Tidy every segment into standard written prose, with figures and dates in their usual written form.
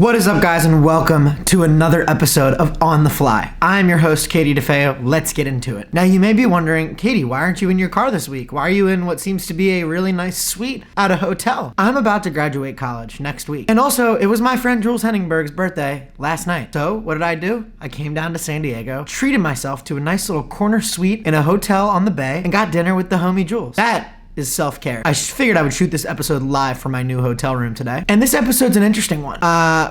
What is up, guys, and welcome to another episode of On the Fly. I'm your host, Katie DeFeo. Let's get into it. Now, you may be wondering, Katie, why aren't you in your car this week? Why are you in what seems to be a really nice suite at a hotel? I'm about to graduate college next week. And also, it was my friend Jules Henningberg's birthday last night. So, what did I do? I came down to San Diego, treated myself to a nice little corner suite in a hotel on the bay, and got dinner with the homie Jules. That is self-care. I figured I would shoot this episode live from my new hotel room today. And this episode's an interesting one.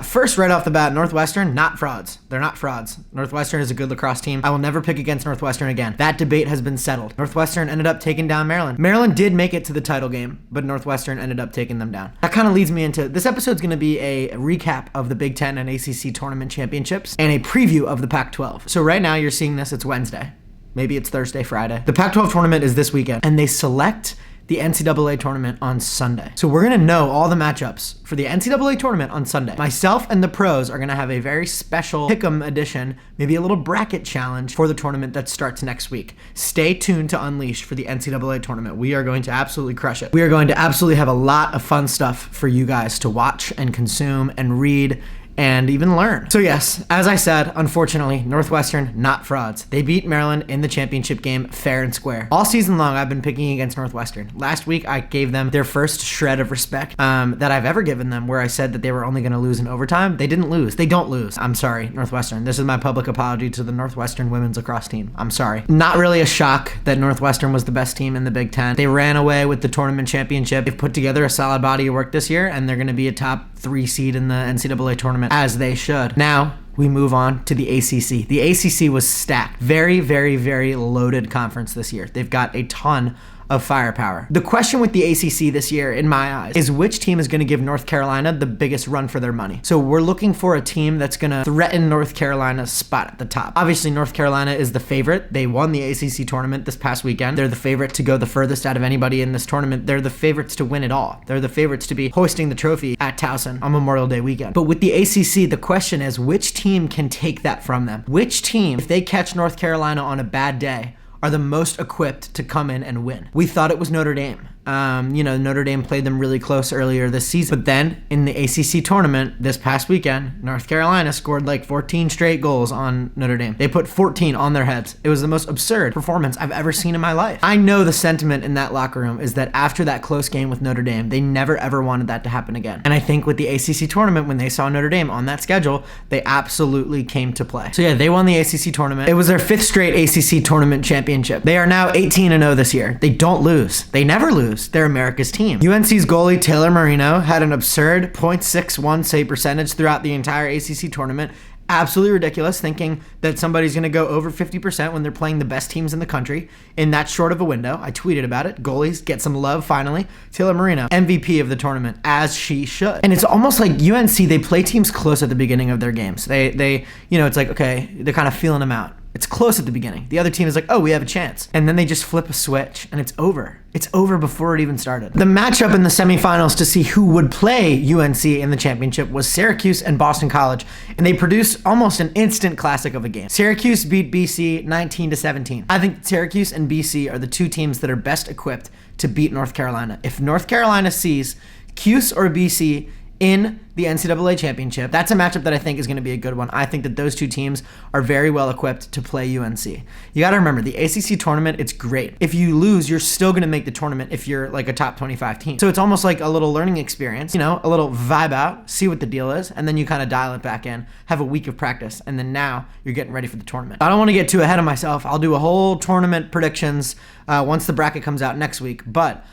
First, right off the bat, Northwestern, not frauds. They're not frauds. Northwestern is a good lacrosse team. I will never pick against Northwestern again. That debate has been settled. Northwestern ended up taking down Maryland. Maryland did make it to the title game, but Northwestern ended up taking them down. That kind of leads me into, this episode's going to be a recap of the Big Ten and ACC tournament championships and a preview of the Pac-12. So right now you're seeing this, it's Wednesday. Maybe it's Thursday, Friday. The Pac-12 tournament is this weekend, and they select the NCAA tournament on Sunday. So we're gonna know all the matchups for the NCAA tournament on Sunday. Myself and the pros are gonna have a very special pick'em edition, maybe a little bracket challenge for the tournament that starts next week. Stay tuned to Unleashed for the NCAA tournament. We are going to absolutely crush it. We are going to absolutely have a lot of fun stuff for you guys to watch and consume and read and even learn. So yes, as I said, unfortunately, Northwestern, not frauds. They beat Maryland in the championship game fair and square. All season long, I've been picking against Northwestern. Last week, I gave them their first shred of respect that I've ever given them, where I said that they were only gonna lose in overtime. They didn't lose. They don't lose. I'm sorry, Northwestern. This is my public apology to the Northwestern women's lacrosse team. I'm sorry. Not really a shock that Northwestern was the best team in the Big Ten. They ran away with the tournament championship. They've put together a solid body of work this year, and they're gonna be a top 3 seed in the NCAA tournament, as they should. Now, we move on to the ACC. The ACC was stacked. Very, very, very loaded conference this year. They've got a ton of firepower. The question with the ACC this year, in my eyes, is which team is going to give North Carolina the biggest run for their money. So we're looking for a team that's going to threaten North Carolina's spot at the top. Obviously, North Carolina is the favorite. They won the ACC tournament this past weekend. They're the favorite to go the furthest out of anybody in this tournament. They're the favorites to win it all. They're the favorites to be hoisting the trophy at Towson on Memorial Day weekend. But with the ACC, the question is, which team can take that from them? Which team, if they catch North Carolina on a bad day, are the most equipped to come in and win? We thought it was Notre Dame. Notre Dame played them really close earlier this season. But then in the ACC tournament this past weekend, North Carolina scored like 14 straight goals on Notre Dame. They put 14 on their heads. It was the most absurd performance I've ever seen in my life. I know the sentiment in that locker room is that after that close game with Notre Dame, they never ever wanted that to happen again. And I think with the ACC tournament, when they saw Notre Dame on that schedule, they absolutely came to play. So yeah, they won the ACC tournament. It was their 5th straight ACC tournament championship. They are now 18-0 this year. They don't lose. They never lose. They're America's team. UNC's goalie Taylor Marino had an absurd .61 save percentage throughout the entire ACC tournament. Absolutely ridiculous, thinking that somebody's going to go over 50% when they're playing the best teams in the country in that short of a window. I tweeted about it. Goalies get some love finally. Taylor Marino, MVP of the tournament, as she should. And it's almost like UNC, they play teams close at the beginning of their games. They it's like, okay, they're kind of feeling them out. It's close at the beginning. The other team is like, oh, we have a chance. And then they just flip a switch and it's over. It's over before it even started. The matchup in the semifinals to see who would play UNC in the championship was Syracuse and Boston College, and they produced almost an instant classic of a game. Syracuse beat BC 19-17. I think Syracuse and BC are the two teams that are best equipped to beat North Carolina. If North Carolina sees Cuse or BC in the NCAA championship, that's a matchup that I think is going to be a good one. I think that those two teams are very well equipped to play UNC. You got to remember, the ACC tournament, it's great. If you lose, you're still going to make the tournament if you're like a top 25 team. So it's almost like a little learning experience, a little vibe out, see what the deal is, and then you kind of dial it back in, have a week of practice, and then now you're getting ready for the tournament. I don't want to get too ahead of myself. I'll do a whole tournament predictions once the bracket comes out next week, but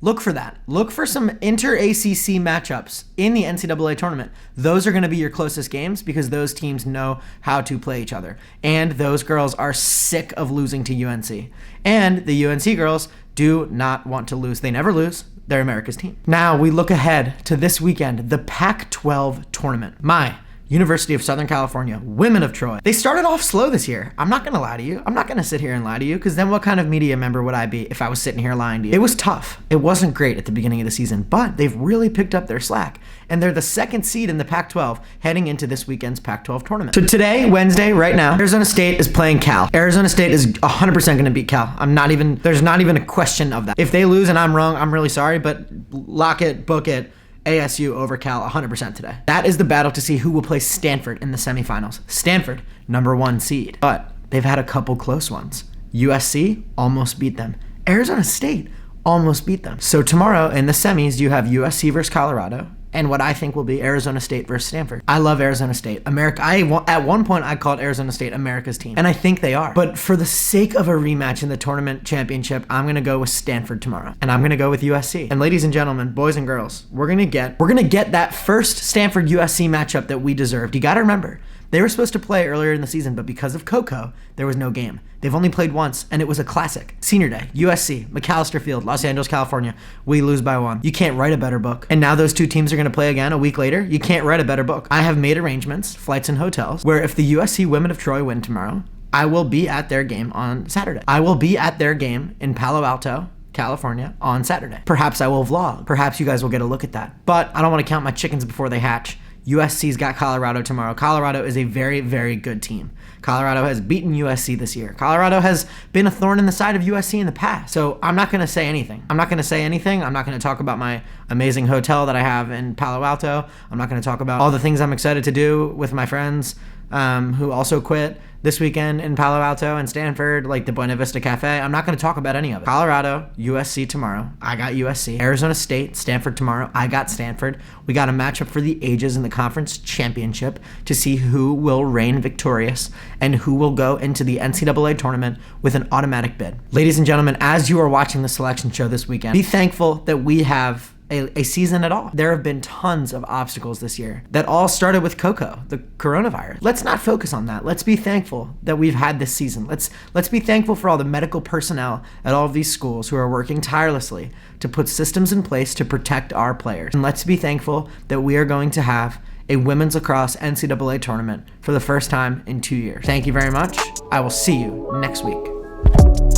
look for that. Look for some inter-ACC matchups in the NCAA tournament. Those are going to be your closest games because those teams know how to play each other. And those girls are sick of losing to UNC. And the UNC girls do not want to lose. They never lose. They're America's team. Now we look ahead to this weekend, the Pac-12 tournament. University of Southern California, Women of Troy. They started off slow this year. I'm not gonna lie to you. I'm not gonna sit here and lie to you, because then what kind of media member would I be if I was sitting here lying to you? It was tough. It wasn't great at the beginning of the season, but they've really picked up their slack. And they're the 2nd seed in the Pac-12 heading into this weekend's Pac-12 tournament. So today, Wednesday, right now, Arizona State is playing Cal. Arizona State is 100% gonna beat Cal. There's not even a question of that. If they lose and I'm wrong, I'm really sorry, but lock it, book it, ASU over Cal 100% today. That is the battle to see who will play Stanford in the semifinals. Stanford, #1 seed. But they've had a couple close ones. USC almost beat them. Arizona State almost beat them. So tomorrow in the semis, you have USC versus Colorado, and what I think will be Arizona State versus Stanford. I love Arizona State. At one point, I called Arizona State America's team, and I think they are. But for the sake of a rematch in the tournament championship, I'm going to go with Stanford tomorrow, and I'm going to go with USC. And ladies and gentlemen, boys and girls, we're going to get that first Stanford-USC matchup that we deserved. You got to remember, they were supposed to play earlier in the season, but because of Coco, there was no game. They've only played once, and it was a classic. Senior Day, USC, McAllister Field, Los Angeles, California. We lose by 1. You can't write a better book. And now those two teams are going to play again a week later. You can't write a better book. I have made arrangements, flights and hotels, where if the USC women of Troy win tomorrow, I will be at their game on Saturday. I will be at their game in Palo Alto, California on Saturday. Perhaps I will vlog. Perhaps you guys will get a look at that. But I don't want to count my chickens before they hatch. USC's got Colorado tomorrow. Colorado is a very, very good team. Colorado has beaten USC this year. Colorado has been a thorn in the side of USC in the past. So I'm not going to say anything. I'm not going to talk about my amazing hotel that I have in Palo Alto. I'm not going to talk about all the things I'm excited to do with my friends who also quit this weekend in Palo Alto and Stanford, like the Buena Vista Cafe. I'm not going to talk about any of it. Colorado, USC tomorrow. I got USC. Arizona State, Stanford tomorrow. I got Stanford. We got a matchup for the ages in the conference championship to see who will reign victorious and who will go into the NCAA tournament with an automatic bid. Ladies and gentlemen, as you are watching the selection show this weekend, be thankful that we have a season at all. There have been tons of obstacles this year that all started with Coco, the coronavirus. Let's not focus on that. Let's be thankful that we've had this season. Let's be thankful for all the medical personnel at all of these schools who are working tirelessly to put systems in place to protect our players. And let's be thankful that we are going to have a women's lacrosse NCAA tournament for the first time in 2 years. Thank you very much. I will see you next week.